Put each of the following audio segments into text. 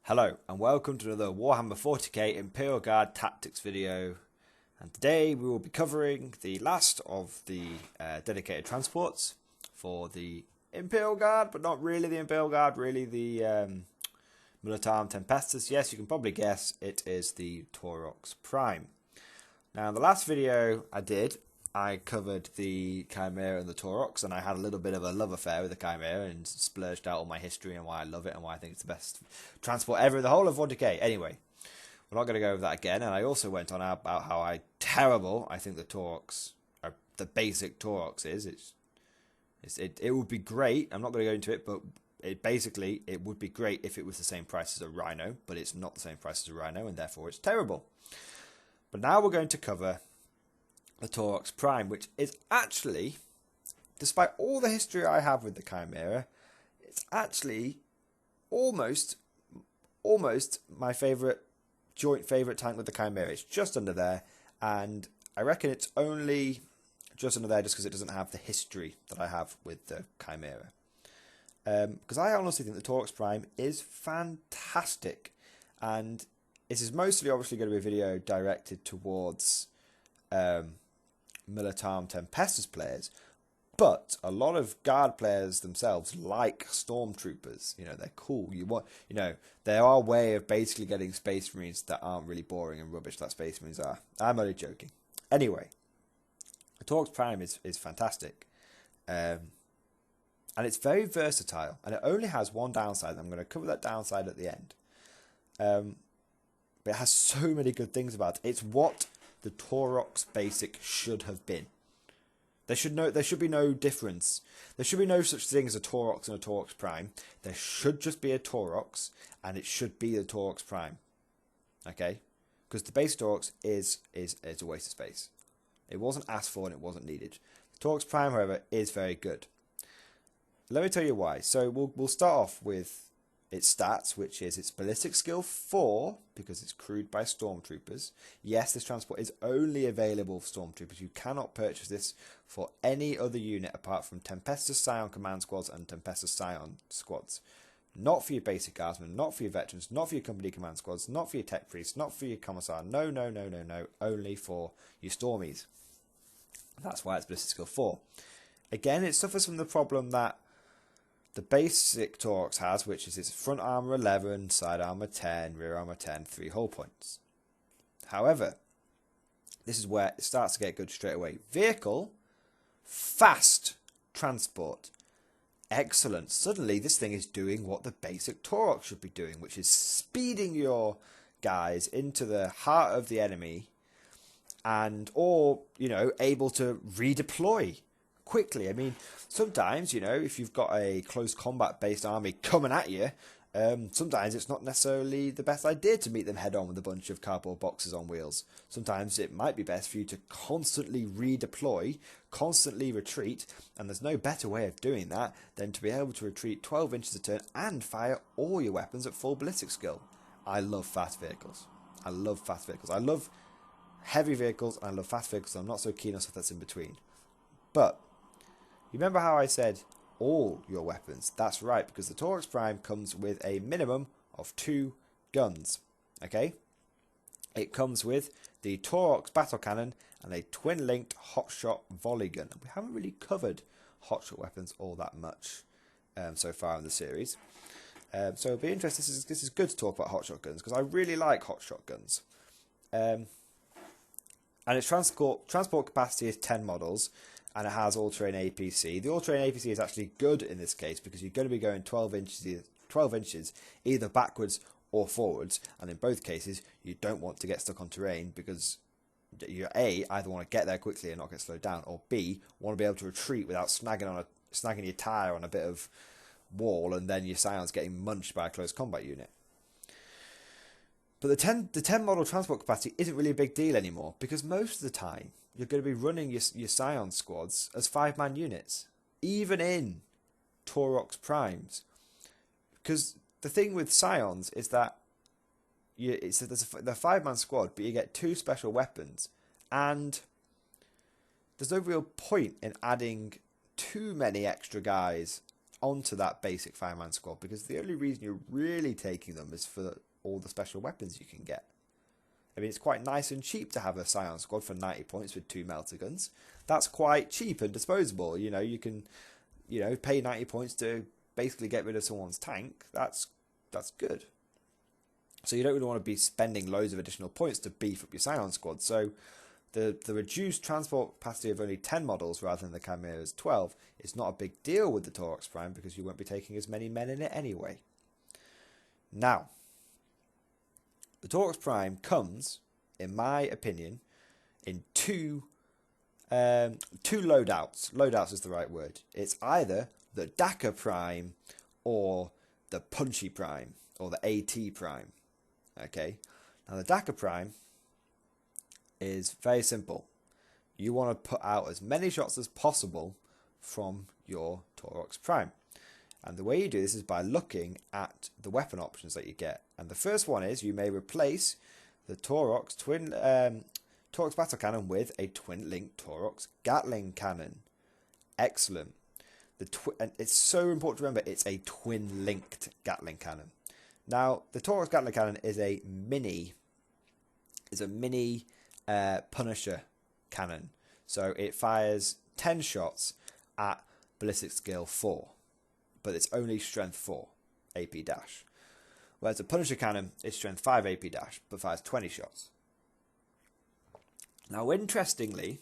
Hello and welcome to another Warhammer 40k Imperial Guard Tactics video, and today we will be covering the last of the dedicated transports for the Imperial Guard, but not really the Imperial Guard, really the Militarum Tempestus. Yes, you can probably guess it is the Taurox Prime. Now in the last video I covered the Chimera and the Taurox, and I had a little bit of a love affair with the Chimera and splurged out all my history and why I love it and why I think it's the best transport ever in the whole of 40k. Anyway, we're not going to go over that again, and I also went on about how terrible I think the Taurox, or the basic Taurox is. It would be great, I'm not going to go into it, but it would be great if it was the same price as a Rhino, but it's not the same price as a Rhino, and therefore it's terrible. But now we're going to cover the Taurox Prime, which is actually, despite all the history I have with the Chimera, it's actually almost my joint favourite tank with the Chimera. It's just under there, and I reckon it's only just under there just because it doesn't have the history that I have with the Chimera. Because I honestly think the Taurox Prime is fantastic, and this is mostly obviously going to be a video directed towards Militarum Tempestus players, but a lot of guard players themselves like stormtroopers. You know, they're cool. They're our way of basically getting space marines that aren't really boring and rubbish that space marines are. I'm only joking. Anyway, the Taurox Prime is fantastic, and it's very versatile, and it only has one downside. I'm going to cover that downside at the end, but it has so many good things about it. It's what the Taurox basic should have been. There should be no difference. There should be no such thing as a Taurox and a Taurox Prime. There should just be a Taurox, and it should be the Taurox Prime. Okay? Because the base Taurox is a waste of space. It wasn't asked for and it wasn't needed. The Taurox Prime, however, is very good. Let me tell you why. So we'll start off with its stats, which is its ballistic skill 4, because it's crewed by stormtroopers. Yes, this transport is only available for stormtroopers. You cannot purchase this for any other unit apart from Tempestus Scion command squads and Tempestus Scion squads. Not for your basic guardsmen, not for your veterans, not for your company command squads, not for your tech priests, not for your commissar. No. Only for your stormies. That's why it's ballistic skill 4. Again, it suffers from the problem that the basic Taurox has, which is its front armor 11, side armor 10, rear armor 10, 3 hull points. However, this is where it starts to get good straight away. Vehicle, fast transport, excellent. Suddenly this thing is doing what the basic Taurox should be doing, which is speeding your guys into the heart of the enemy, or able to redeploy quickly. I mean, sometimes, if you've got a close combat based army coming at you, sometimes it's not necessarily the best idea to meet them head on with a bunch of cardboard boxes on wheels. Sometimes it might be best for you to constantly redeploy, constantly retreat, and there's no better way of doing that than to be able to retreat 12 inches a turn and fire all your weapons at full ballistic skill. I love fast vehicles. I love heavy vehicles and I love fast vehicles. I'm not so keen on stuff that's in between. But you remember how I said all your weapons? That's right, because the Taurox Prime comes with a minimum of 2 guns. Okay? It comes with the Taurox battle cannon and a twin-linked hotshot volley gun. We haven't really covered hotshot weapons all that much so far in the series. So it'll be interesting. This is good to talk about hotshot guns, because I really like hotshot guns. And its transport capacity is 10 models. And it has all-terrain APC. The all-terrain APC is actually good in this case because you're going to be going 12 inches either backwards or forwards. And in both cases, you don't want to get stuck on terrain because you either want to get there quickly and not get slowed down, or B, want to be able to retreat without snagging your tyre on a bit of wall and then your Scion's getting munched by a close combat unit. But the 10 model transport capacity isn't really a big deal anymore, because most of the time you're going to be running your Scion squads as 5-man units, even in Taurox Primes. Because the thing with Scions is that there's a 5-man squad, but you get 2 special weapons, and there's no real point in adding too many extra guys onto that basic 5-man squad, because the only reason you're really taking them is for all the special weapons you can get. I mean, it's quite nice and cheap to have a Scion squad for 90 points with 2 melter guns. That's quite cheap and disposable. You know, you can, pay 90 points to basically get rid of someone's tank. That's good. So you don't really want to be spending loads of additional points to beef up your Scion squad. So the reduced transport capacity of only 10 models rather than the Chimera's 12 is not a big deal with the Taurox Prime, because you won't be taking as many men in it anyway. Now, the Taurox Prime comes, in my opinion, in two loadouts. Loadouts is the right word. It's either the Daka Prime or the Punchy Prime, or the AT Prime. Okay, now the Daka Prime is very simple. You want to put out as many shots as possible from your Taurox Prime. And the way you do this is by looking at the weapon options that you get. And the first one is you may replace the Taurox battle cannon with a twin-linked Taurox Gatling cannon. Excellent. And it's so important to remember it's a twin-linked Gatling cannon. Now, the Taurox Gatling cannon is a mini Punisher cannon. So it fires 10 shots at ballistic skill 4, but it's only strength 4 AP dash. Whereas a Punisher cannon is strength 5 AP dash, but fires 20 shots. Now, interestingly,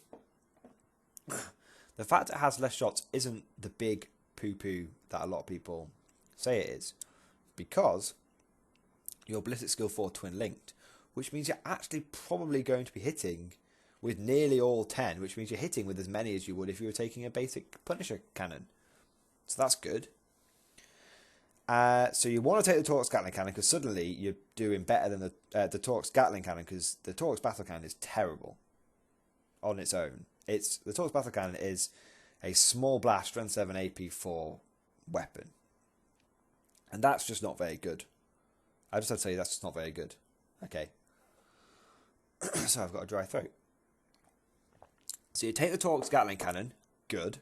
the fact it has less shots isn't the big poo-poo that a lot of people say it is, because your ballistic skill 4 twin linked, which means you're actually probably going to be hitting with nearly all 10, which means you're hitting with as many as you would if you were taking a basic Punisher cannon. So that's good. So you want to take the Taurox Gatling cannon, because suddenly you're doing better than the Taurox Gatling cannon, because the Taurox battle cannon is terrible on its own. The Taurox battle cannon is a small blast, strength 7 AP 4 weapon, and that's just not very good. I just have to tell you, that's just not very good. Okay. So I've got a dry throat. So you take the Taurox Gatling cannon, good,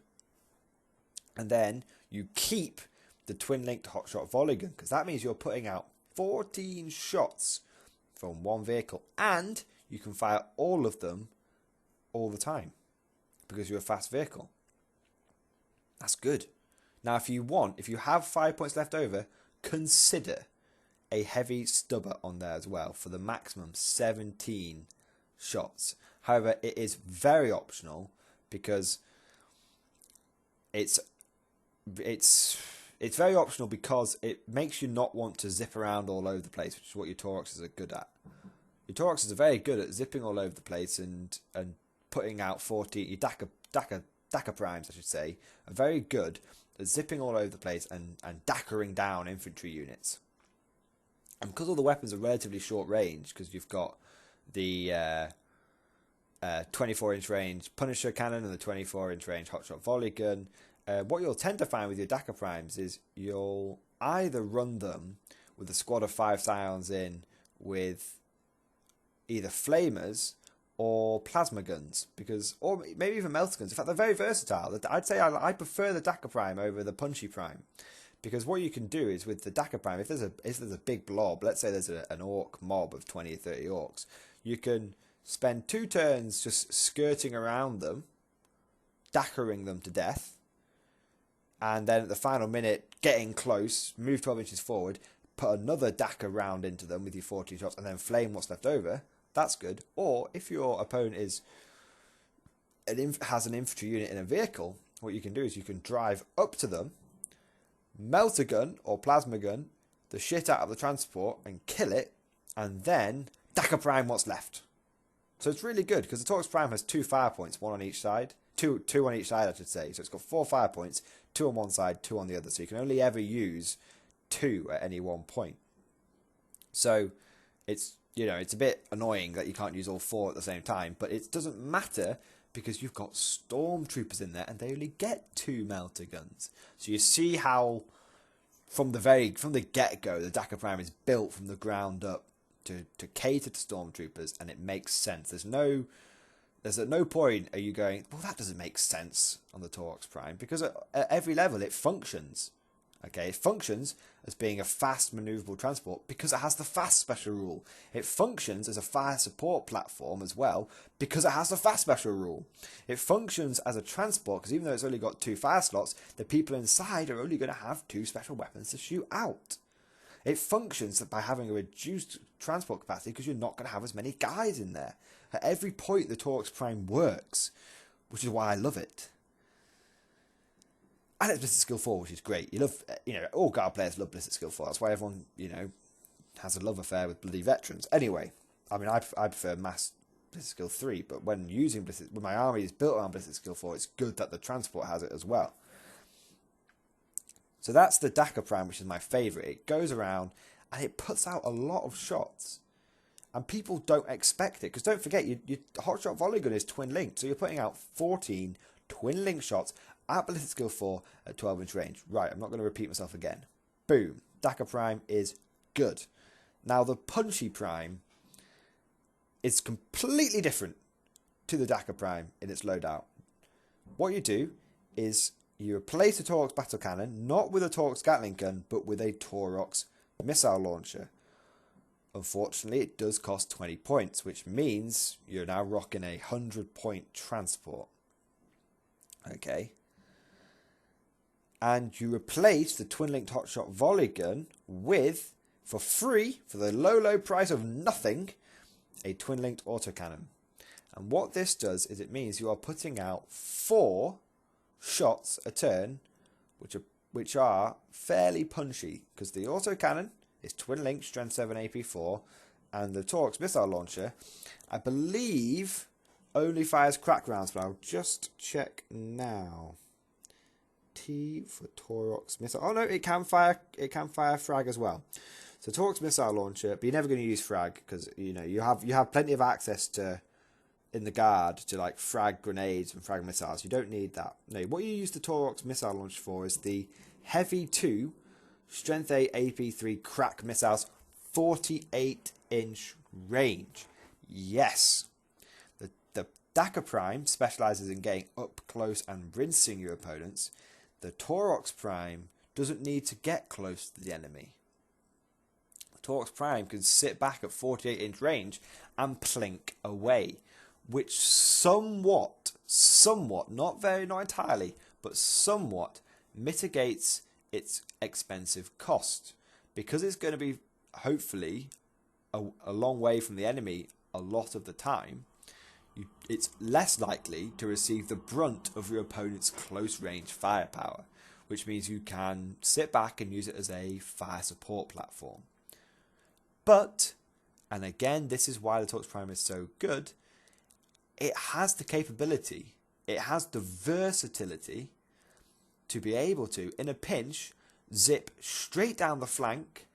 and then you keep the twin-linked hotshot volley gun, because that means you're putting out 14 shots from one vehicle, and you can fire all of them all the time, because you're a fast vehicle. That's good. Now, if you have 5 points left over, consider a heavy stubber on there as well for the maximum 17 shots. However, it is very optional, because it's very optional because it makes you not want to zip around all over the place, which is what your Tauroxes are good at. Your Tauroxes are very good at zipping all over the place and putting out 40. Your Daka Primes, I should say, are very good at zipping all over the place and dackering down infantry units. And because all the weapons are relatively short range, because you've got the 24-inch range Punisher cannon and the 24-inch range hotshot volley gun, what you'll tend to find with your Daka Primes is you'll either run them with a squad of 5 Scions in with either flamers or plasma guns, or maybe even melter guns. In fact, they're very versatile. I'd say I prefer the Daka Prime over the Punchy Prime, because what you can do is with the Daka Prime, if there's a big blob, let's say there's an orc mob of 20 or 30 orcs, you can spend 2 turns just skirting around them, dackering them to death, and then at the final minute, getting close, move 12 inches forward, put another Daka round into them with your 14 shots, and then flame what's left over. That's good. Or if your opponent has an infantry unit in a vehicle, what you can do is you can drive up to them, melter gun or plasma gun the shit out of the transport and kill it, and then Daka Prime what's left. So it's really good, because the Taurox Prime has 2 fire points, 1 on each side. Two on each side, I should say. So it's got 4 fire points, 2 on one side, 2 on the other. So you can only ever use 2 at any one point. So it's a bit annoying that you can't use all 4 at the same time, but it doesn't matter, because you've got stormtroopers in there and they only get 2 melter guns. So you see how from the get-go the Daka Prime is built from the ground up to cater to stormtroopers, and it makes sense. There's at no point are you going, well, that doesn't make sense on the Taurox Prime, because at every level it functions. Okay, it functions as being a fast maneuverable transport because it has the fast special rule. It functions as a fire support platform as well because it has the fast special rule. It functions as a transport because even though it's only got 2 fire slots, the people inside are only going to have 2 special weapons to shoot out. It functions by having a reduced transport capacity because you're not going to have as many guys in there. At every point the Taurox Prime works, which is why I love it. And it's Blizzard Skill 4, which is great. You love, all guard players love Blizzard Skill 4. That's why everyone, has a love affair with bloody veterans. Anyway, I mean, I prefer mass Blizzard Skill 3, but when using when my army is built around Blizzard Skill 4, it's good that the transport has it as well. So that's the Dakar Prime, which is my favourite. It goes around and it puts out a lot of shots. And people don't expect it. Because don't forget, your Hotshot Volley Gun is twin linked. So you're putting out 14 twin link shots at Ballistic Skill 4 at 12-inch range. Right, I'm not going to repeat myself again. Boom. Dakar Prime is good. Now, the Punchy Prime is completely different to the Dakar Prime in its loadout. What you do is you replace a Taurox Battle Cannon, not with a Taurox Gatling Gun, but with a Taurox Missile Launcher. Unfortunately, it does cost 20 points, which means you're now rocking a 100-point transport. Okay. And you replace the twin-linked hotshot volley gun with, for free, for the low price of nothing, a twin-linked autocannon. And what this does is it means you are putting out 4 shots a turn, which are fairly punchy, because the autocannon is twin-linked, strength 7, AP 4, and the Taurox missile launcher, I believe, only fires crack rounds, but I'll just check now. T for Taurox missile. Oh no, it can fire frag as well. So Taurox missile launcher, but you're never going to use frag because you have plenty of access to in the guard to like frag grenades and frag missiles. You don't need that. No, what you use the Taurox missile launcher for is the heavy 2, strength 8, AP 3 crack missiles, 48-inch range. Yes. The Dakar Prime specializes in getting up close and rinsing your opponents. The Taurox Prime doesn't need to get close to the enemy. The Taurox Prime can sit back at 48-inch range and plink away, which somewhat, not entirely, but somewhat mitigates its expensive cost. Because it's going to be, hopefully, a long way from the enemy a lot of the time, it's less likely to receive the brunt of your opponent's close-range firepower, which means you can sit back and use it as a fire support platform. But, and again, this is why the Taurox Prime is so good, it has the capability, it has the versatility to be able to, in a pinch, zip straight down the flank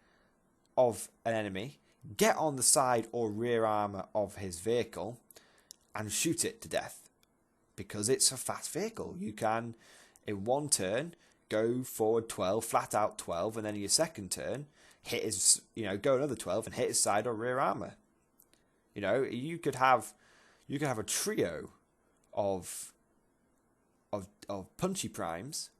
of an enemy, get on the side or rear armour of his vehicle, and shoot it to death. Because it's a fast vehicle. You can, in one turn, go forward 12, flat out 12, and then in your second turn, hit his, go another 12 and hit his side or rear armour. You could have a trio of punchy primes.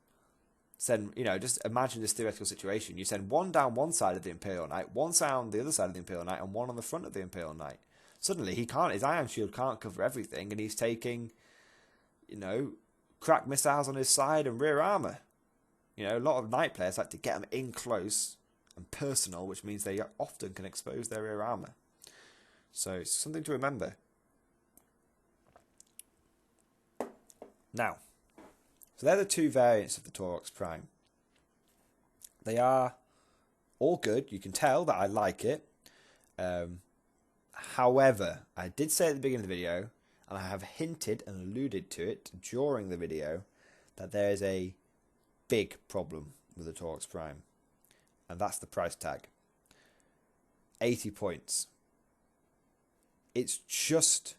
Send, just imagine this theoretical situation. You send one down one side of the Imperial Knight, one down the other side of the Imperial Knight, and one on the front of the Imperial Knight. Suddenly, his ion shield can't cover everything, and he's taking, crack missiles on his side and rear armour. A lot of Knight players like to get them in close and personal, which means they often can expose their rear armour. So, it's something to remember. Now, so they're the 2 variants of the Taurox Prime. They are all good. You can tell that I like it. However, I did say at the beginning of the video, and I have hinted and alluded to it during the video, that there is a big problem with the Taurox Prime. And that's the price tag. 80 points. It's just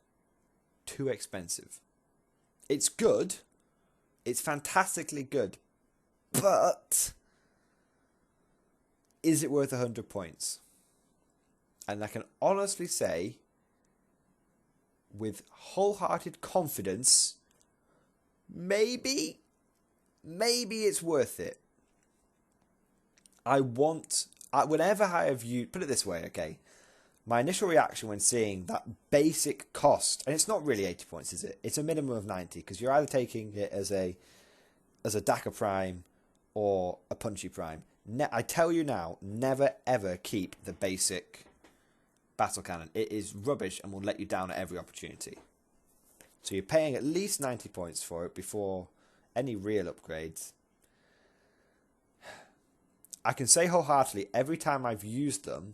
too expensive. It's good. It's fantastically good. But is it worth 100 points? And I can honestly say, with wholehearted confidence, maybe it's worth it. whenever I have used, put it this way, okay, my initial reaction when seeing that basic cost, and it's not really 80 points, is it? It's a minimum of 90, because you're either taking it as a Daka Prime or a Punchy Prime. I tell you now, never ever keep the basic battle cannon. It is rubbish and will let you down at every opportunity. So you're paying at least 90 points for it before any real upgrades. I can say wholeheartedly, every time I've used them,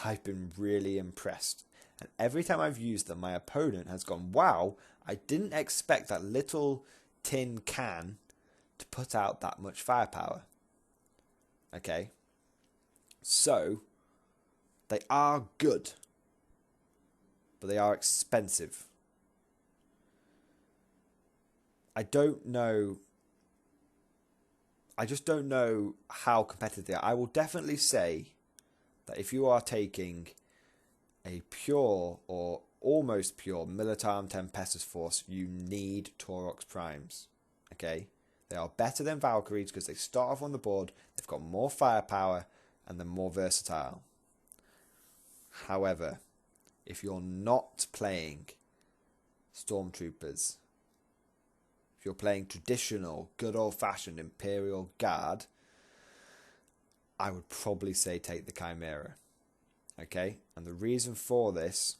I've been really impressed. And every time I've used them, my opponent has gone, wow, I didn't expect that little tin can to put out that much firepower. Okay? So, they are good. But they are expensive. I just don't know how competitive they are. I will definitely say that if you are taking a pure or almost pure Militarm Tempestus force, you need Taurox Primes. Okay? They are better than Valkyries because they start off on the board, they've got more firepower, and they're more versatile. However, if you're not playing Stormtroopers, if you're playing traditional, good old-fashioned Imperial Guard, I would probably say take the Chimera. Okay? And the reason for this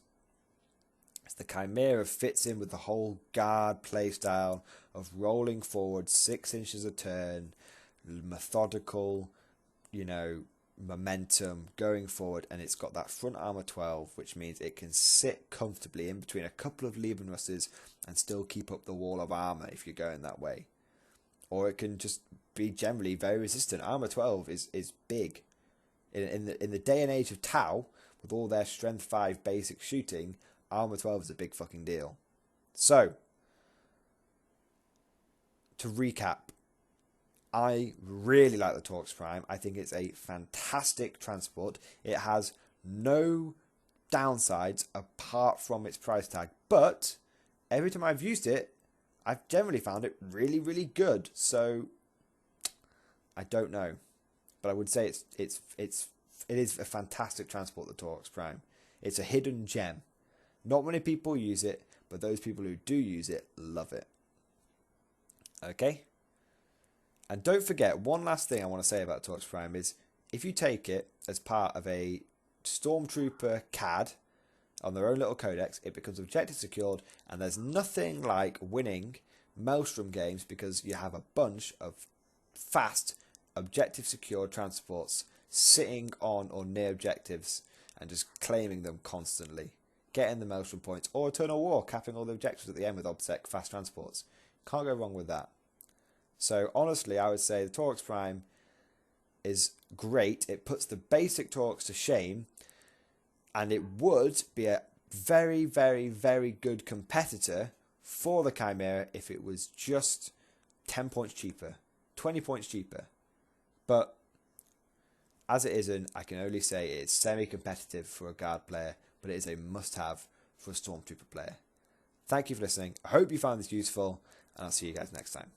is the Chimera fits in with the whole Guard playstyle of rolling forward 6 inches a turn, methodical, momentum going forward, and it's got that front armor 12, which means it can sit comfortably in between a couple of Liebenrusses and still keep up the wall of armor if you're going that way. Or it can just be generally very resistant. Armor 12 is big. In the day and age of Tau, with all their strength 5 basic shooting, armor 12 is a big fucking deal. So, to recap, I really like the Taurox Prime. I think it's a fantastic transport. It has no downsides apart from its price tag. But every time I've used it, I've generally found it really, really good. So I don't know, but I would say it is a fantastic transport, the Taurox Prime. It's a hidden gem. Not many people use it, but those people who do use it love it. Okay? And don't forget, one last thing I want to say about Taurox Prime is, if you take it as part of a Stormtrooper CAD on their own little codex, it becomes objective secured, and there's nothing like winning Maelstrom games because you have a bunch of fast, objective secured transports sitting on or near objectives and just claiming them constantly. Getting the Maelstrom points, or Eternal War, capping all the objectives at the end with OBSEC fast transports. Can't go wrong with that. So honestly, I would say the Taurox Prime is great. It puts the basic Taurox to shame, and it would be a very, very, very good competitor for the Chimera if it was just 10 points cheaper, 20 points cheaper. But as it isn't, I can only say it's semi-competitive for a Guard player, but it is a must-have for a Stormtrooper player. Thank you for listening. I hope you found this useful, and I'll see you guys next time.